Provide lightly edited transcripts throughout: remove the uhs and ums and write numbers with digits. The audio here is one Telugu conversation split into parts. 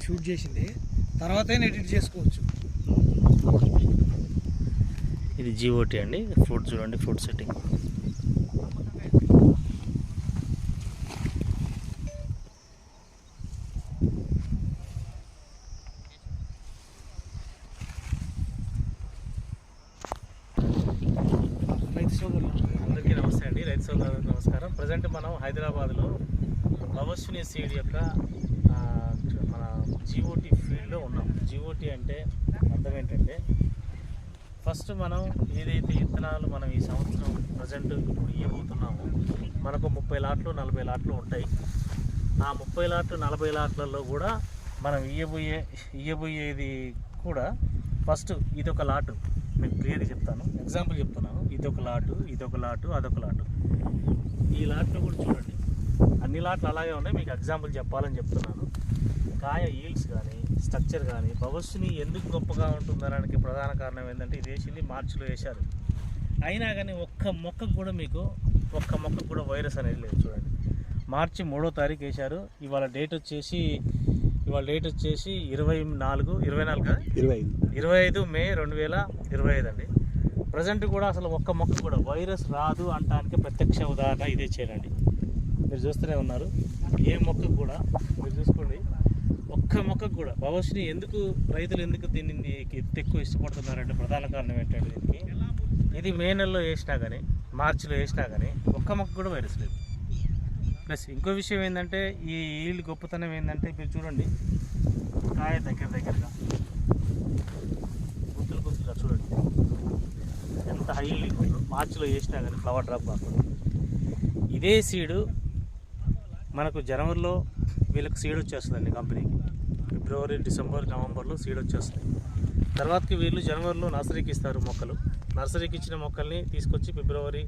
షూట్ చేసింది, తర్వాత ఎడిట్ చేసుకోవచ్చు. ఇది GOT అండి. ఫ్రూట్ చూడండి, ఫ్రూట్ సెట్టింగ్. అందరికీ నమస్తే అండి, రైతు సోదరులకు నమస్కారం. ప్రజెంట్ మనం హైదరాబాద్లో భవస్విని సీడ్ యొక్క మన GOT ఫీల్డ్లో ఉన్నాం. GOT అంటే అర్థం ఏంటంటే, ఫస్ట్ మనం ఏదైతే విత్తనాలు మనం ఈ సంవత్సరం ప్రజెంట్ ఇప్పుడు ఇవ్వబోతున్నామో, మనకు 30 లాట్లు 40 లాట్లు ఉంటాయి. ఆ 30 లాట్లు 40 లాట్లలో కూడా మనం ఇయ్యబోయేది కూడా ఫస్ట్ ఇదొక లాటు. మీకు క్లియర్గా చెప్తాను, ఎగ్జాంపుల్ చెప్తున్నాను. ఇదొక లాటు, ఇదొక లాటు, అదొక లాటు. ఈ లాట్లో కూడా చూడండి, అన్ని లాట్లు అలాగే ఉన్నాయి. మీకు ఎగ్జాంపుల్ చెప్పాలని చెప్తున్నాను. కాయ ఈల్డ్స్ కానీ స్ట్రక్చర్ కానీ భవిష్యని ఎందుకు గొప్పగా ఉంటుందనడానికి ప్రధాన కారణం ఏంటంటే, ఇది వేసింది మార్చిలో వేశారు. అయినా కానీ ఒక్క మొక్కకు కూడా వైరస్ అనేది లేదు. చూడండి, మార్చి 3వ తారీఖు వేశారు. ఇవాళ డేట్ వచ్చేసి 25 మే 2025 అండి. ప్రజెంట్ కూడా అసలు ఒక్క మొక్క కూడా వైరస్ రాదు అనడానికి ప్రత్యక్ష ఉదాహరణ ఇదే చేయండి. మీరు చూస్తూనే ఉన్నారు. ఏ మొక్కకు కూడా మీరు చూసుకోండి, ఒక్క మొక్కకు కూడా భవిష్యని రైతులు ఎందుకు దీన్ని ఎక్కువ ఇష్టపడుతున్నారంటే ప్రధాన కారణం ఏంటంటే, దీనికి ఇది మే నెలలో వేసినా కానీ మార్చిలో వేసినా కానీ ఒక్క మొక్క కూడా వైరస్ లేదు. ప్లస్ ఇంకో విషయం ఏంటంటే, ఈ ఈల్డ్ గొప్పతనం ఏంటంటే, మీరు చూడండి, కాయ దగ్గరగా గుత్తులుగా చూడండి ఎంత హై ఈల్డింగ్ ఉందో. మార్చిలో వేసినా కానీ ఫ్లవర్ డ్రాప్ కాకుండా. ఇదే సీడు మనకు జనవరిలో వీళ్ళకి సీడ్ వచ్చేస్తుందండి కంపెనీకి. ఫిబ్రవరి, డిసెంబర్, నవంబర్లో సీడ్ వచ్చేస్తుంది. తర్వాతకి వీళ్ళు జనవరిలో నర్సరీకి ఇస్తారు మొక్కలు. నర్సరీకి ఇచ్చిన మొక్కల్ని తీసుకొచ్చి ఫిబ్రవరి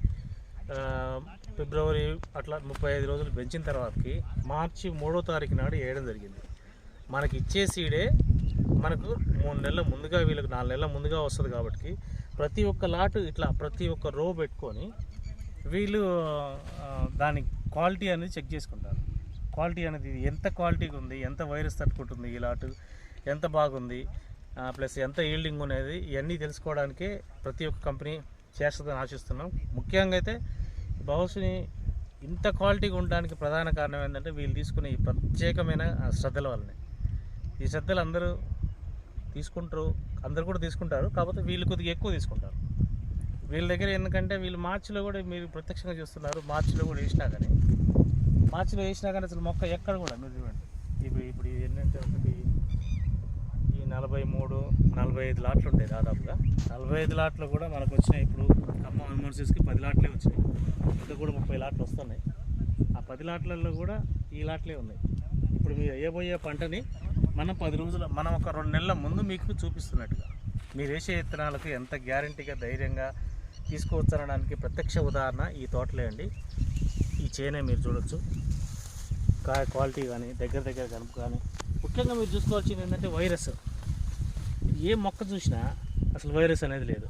అట్లా 35 రోజులు పెంచిన తర్వాతకి మార్చి 3వ తారీఖు నాడు వేయడం జరిగింది. మనకి ఇచ్చే సీడే మనకు 3 నెలల ముందుగా, వీళ్ళకి 4 నెలల ముందుగా వస్తుంది. కాబట్టి ప్రతి ఒక్క లాటు ఇట్లా ప్రతి ఒక్క రో పెట్టుకొని వీళ్ళు దాని క్వాలిటీ అనేది చెక్ చేసుకుంటారు. క్వాలిటీ అనేది ఎంత క్వాలిటీగా ఉంది, ఎంత వైరస్ తట్టుకుంటుంది, ఈ లాటు ఎంత బాగుంది, ప్లస్ ఎంత ఈల్డింగ్ అనేది, ఇవన్నీ తెలుసుకోవడానికే ప్రతి ఒక్క కంపెనీ చేస్తుందని ఆశిస్తున్నాం. ముఖ్యంగా అయితే భవిష్యని ఇంత క్వాలిటీగా ఉండడానికి ప్రధాన కారణం ఏంటంటే, వీళ్ళు తీసుకునే ఈ ప్రత్యేకమైన శ్రద్ధల వల్లనే. ఈ శ్రద్ధలు అందరూ కూడా తీసుకుంటారు. కాకపోతే వీళ్ళు కొద్దిగా ఎక్కువ తీసుకుంటారు. వీళ్ళ దగ్గర ఎందుకంటే, వీళ్ళు మార్చిలో కూడా మీరు ప్రత్యక్షంగా చూస్తున్నారు. మార్చిలో వేసినా కానీ అసలు మొక్క ఎక్కడ కూడా మీరు చూడండి. ఇప్పుడు ఏంటంటే, ఒకటి ఈ 43-45 లాట్లు ఉంటాయి దాదాపుగా. 45 లాట్లు కూడా మనకు వచ్చినాయి. ఇప్పుడు ఖమ్మం ఎమర్జెన్సీకి 10 లాట్లే వచ్చినాయి. ఇంకా కూడా 30 లాట్లు వస్తున్నాయి. ఆ 10 లాట్లలో కూడా ఈ లాట్లే ఉన్నాయి. ఇప్పుడు మీరు వేయబోయే పంటని మనం 10 రోజులు, మనం ఒక 2 నెలల ముందు మీకు చూపిస్తున్నట్టుగా మీరు వేసే విత్తనాలకు ఎంత గ్యారంటీగా ధైర్యంగా తీసుకోవచ్చనడానికి ప్రత్యక్ష ఉదాహరణ ఈ తోటలే అండి. ఈ చేనే మీరు చూడొచ్చు. కాయ క్వాలిటీ కానీ దగ్గర కనుపు కానీ. ముఖ్యంగా మీరు చూసుకోవాల్సింది ఏంటంటే, వైరస్. ఏ మొక్క చూసినా అసలు వైరస్ అనేది లేదు.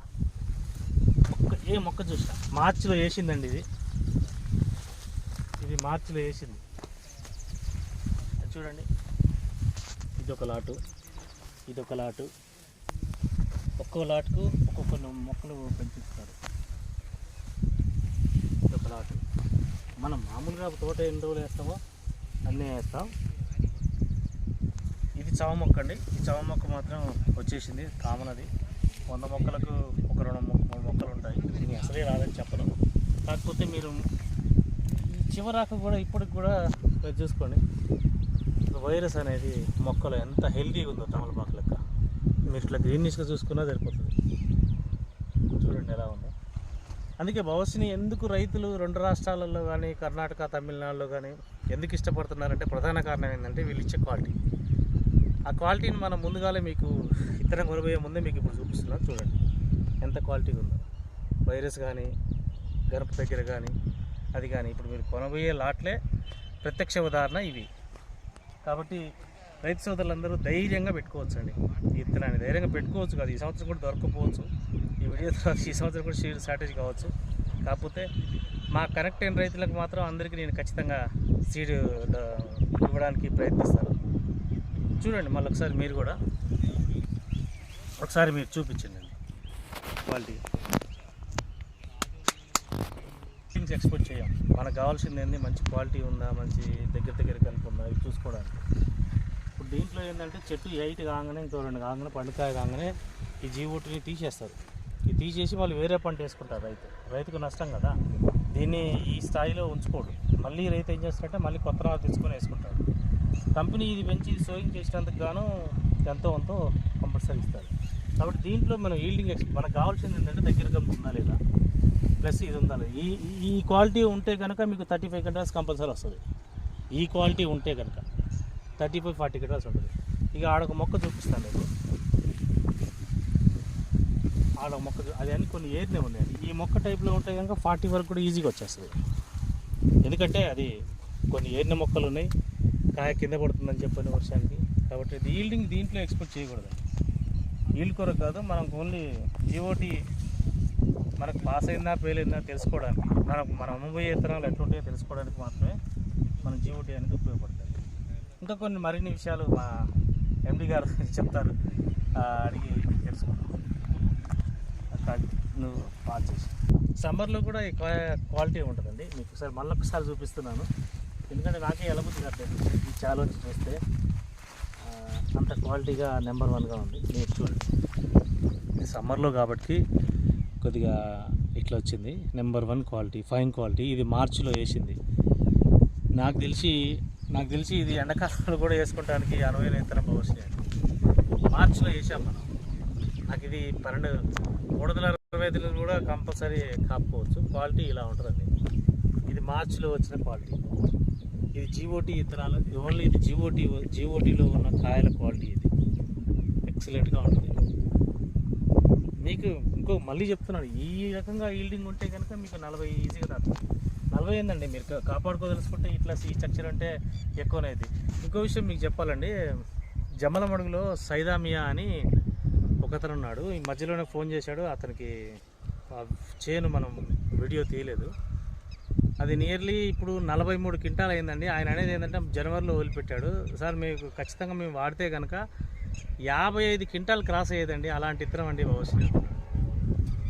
ఏ మొక్క చూసినా మార్చిలో వేసిందండి. ఇది మార్చిలో వేసింది. చూడండి, ఇదొక లాటు, ఒక్కొక్క లాటుకు ఒక్కొక్క మొక్కలు పెంచుతారు. ఇదొక లాటు. మనం మామూలుగా తోట ఎన్ని రోజులు వేస్తామో అన్నీ వేస్తాం. ఇది చవ మొక్క అండి. ఈ చవ మొక్క మాత్రం వచ్చేసింది కామన్. అది 100 మొక్కలకు ఒక 2-3 మొక్కలు ఉంటాయి. ఇది అసలే రాదని చెప్పను. కాకపోతే మీరు చివరాకు కూడా ఇప్పటికి కూడా మీరు చూసుకోండి, వైరస్ అనేది మొక్కలు ఎంత హెల్తీగా ఉందో తమలపాకు లెక్క. మీరు ఇట్లా గ్రీనిష్గా చూసుకున్నా సరిపోతుంది. చూడండి ఎలా ఉందో. అందుకే భవిష్యని ఎందుకు రైతులు 2 రాష్ట్రాలలో కానీ కర్ణాటక, తమిళనాడులో కానీ ఎందుకు ఇష్టపడుతున్నారంటే, ప్రధాన కారణం ఏంటంటే వీళ్ళు ఇచ్చే క్వాలిటీ. ఆ క్వాలిటీని మనం ముందుగానే మీకు ఇతరం కొనబోయే ముందే మీకు ఇప్పుడు చూపిస్తున్నాం. చూడండి ఎంత క్వాలిటీగా ఉందో. వైరస్ కానీ గరప దగ్గర కానీ అది కానీ ఇప్పుడు మీరు కొనబోయే లాట్లే ప్రత్యక్ష ఉదాహరణ ఇవి. కాబట్టి రైతు సోదరులందరూ ధైర్యంగా పెట్టుకోవచ్చండి. ఈ విత్తనాన్ని ధైర్యంగా పెట్టుకోవచ్చు. కాదు, ఈ సంవత్సరం కూడా దొరకపోవచ్చు. ఈ వీడియో తర్వాత ఈ సంవత్సరం కూడా సీడ్ షార్టేజ్ కావచ్చు. కాకపోతే మా కనెక్ట్ అయిన రైతులకు మాత్రం అందరికీ నేను ఖచ్చితంగా సీడ్ ఇవ్వడానికి ప్రయత్నిస్తాను. చూడండి మళ్ళీ ఒకసారి మీరు కూడా ఒకసారి మీరు చూపించండి క్వాలిటీ. ఎక్స్పోర్ట్ చేయం, మనకు కావాల్సింది ఏంది మంచి క్వాలిటీ ఉందా, మంచి దగ్గర కనుక ఉందా ఇవి చూసుకోవడానికి. ఇప్పుడు దీంట్లో ఏంటంటే చెట్టు 8 కాగానే ఇంకో 2 కాగానే పండుకాయ కాగానే ఈ జీవోటిని తీసేస్తారు. ఇది తీసేసి వాళ్ళు వేరే పంట వేసుకుంటారు. రైతుకు నష్టం కదా, దీన్ని ఈ స్థాయిలో ఉంచుకోడు. మళ్ళీ రైతు ఏం చేస్తారంటే మళ్ళీ కొత్త నారు తెచ్చుకొని వేసుకుంటారు. కంపెనీ ఇది పెంచి సోయింగ్ చేసినందుకు గాను ఎంతో కంపల్సరీ ఇస్తారు. కాబట్టి దీంట్లో మనం ఈల్డింగ్ మనకు కావాల్సింది ఏంటంటే దగ్గరగా ఉందా లేదా, ప్లస్ ఇది ఉండాలి. ఈ క్వాలిటీ ఉంటే కనుక మీకు 35 క్వింటాల్స్ కంపల్సరీ వస్తుంది. ఈ క్వాలిటీ ఉంటే కనుక 35-40 క్వింటాల్స్ ఉంటుంది. ఇక ఆడొక మొక్క చూపిస్తాను మీకు. ఆడొక మొక్క అది అని కొన్ని ఏరినే ఉన్నాయండి. ఈ మొక్క టైప్లో ఉంటే కనుక 40 వరకు కూడా ఈజీగా వచ్చేస్తుంది. ఎందుకంటే అది కొన్ని ఏరిన మొక్కలు ఉన్నాయి, కాయ కింద పడుతుందని చెప్పని వర్షానికి. కాబట్టి ఇది ఈల్డింగ్ దీంట్లో ఎక్స్పెక్ట్ చేయకూడదు. ఈల్డ్ కొరకు కాదు, మనం ఓన్లీ జీఓటీ మనకు పాస్ అయిందా ఫెయిల్ అయిందా తెలుసుకోవడానికి, మనం అమ్మబోయే విత్తనాలు ఎట్లుంటాయో తెలుసుకోవడానికి మాత్రమే మన జీఓటీ అనేది ఉపయోగపడుతుంది. ఇంకా కొన్ని మరిన్ని విషయాలు మా ఎండి గారు చెప్తారు, అడిగి తెలుసుకుంటాం. నువ్వు పాస్ చేసి సమ్మర్లో కూడా ఈ క్వాలిటీ ఉంటుందండి. మీకు ఒకసారి మళ్ళొకసారి చూపిస్తున్నాను, ఎందుకంటే నాకే ఎలా బుద్ధి కట్టలేదు ఈ చాలోంచి చూస్తే. అంత క్వాలిటీగా నెంబర్ 1గా ఉంది. మీరు చూడండి, ఇది సమ్మర్లో కాబట్టి కొద్దిగా ఇట్లా వచ్చింది. Number 1 quality, fine quality. ఇది మార్చిలో వేసింది. నాకు తెలిసి ఇది ఎండాకాలంలో కూడా వేసుకోవడానికి అనువైన విత్తనం అవసరం. మార్చిలో వేసాం మనం. నాకు ఇది 365 దినాలు కూడా కంపల్సరీ కాపుకోవచ్చు. క్వాలిటీ ఇలా ఉంటుందండి. ఇది మార్చిలో వచ్చిన క్వాలిటీ. ఇది జీఓటీ విత్తనాలు, ఓన్లీ ఇది జీఓటీలో ఉన్న కాయల క్వాలిటీ. ఇది ఎక్సలెంట్గా ఉంటుంది. మీకు ఇంకో మళ్ళీ చెప్తున్నాను, ఈ రకంగా ఈల్డింగ్ ఉంటే కనుక మీకు 40 ఈజీగా దాటుతుంది. 40 ఏందండి, మీరు కాపాడుకోదలుచుకుంటే ఇట్లా ఈ స్ట్రక్చర్ అంటే ఎక్కువనైతే. ఇంకో విషయం మీకు చెప్పాలండి, జమ్మలమడుగులో సైదామియా అని ఒకతను ఉన్నాడు. ఈ మధ్యలోనే ఫోన్ చేశాడు. అతనికి చేను మనం వీడియో తీయలేదు. అది నియర్లీ ఇప్పుడు 43 క్వింటాల్ అయిందండి. ఆయన అనేది ఏంటంటే జనవరిలో వదిలిపెట్టాడు. సార్ మీకు ఖచ్చితంగా మేము వాడితే కనుక 55 క్వింటాల్ క్రాస్ అయ్యేదండి, అలాంటి ఇత్తనం అండి అవసరం.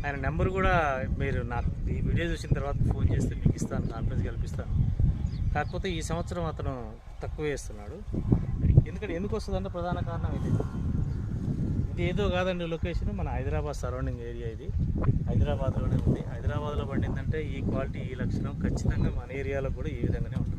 ఆయన నెంబర్ కూడా మీరు నాకు ఈ వీడియో చూసిన తర్వాత ఫోన్ చేస్తే మీకు ఇస్తాను, కాన్ఫరెన్స్ కల్పిస్తాను. కాకపోతే ఈ సంవత్సరం అతను తక్కువ వేస్తున్నాడు. ఎందుకు వస్తుందంటే ప్రధాన కారణం ఇది ఏదో కాదండి. లొకేషన్ మన హైదరాబాద్ సరౌండింగ్ ఏరియా. ఇది హైదరాబాద్లోనే ఉంది. హైదరాబాద్లో పండిందంటే ఈ క్వాలిటీ, ఈ లక్షణం ఖచ్చితంగా మన ఏరియాలో కూడా ఈ విధంగానే ఉంటుంది.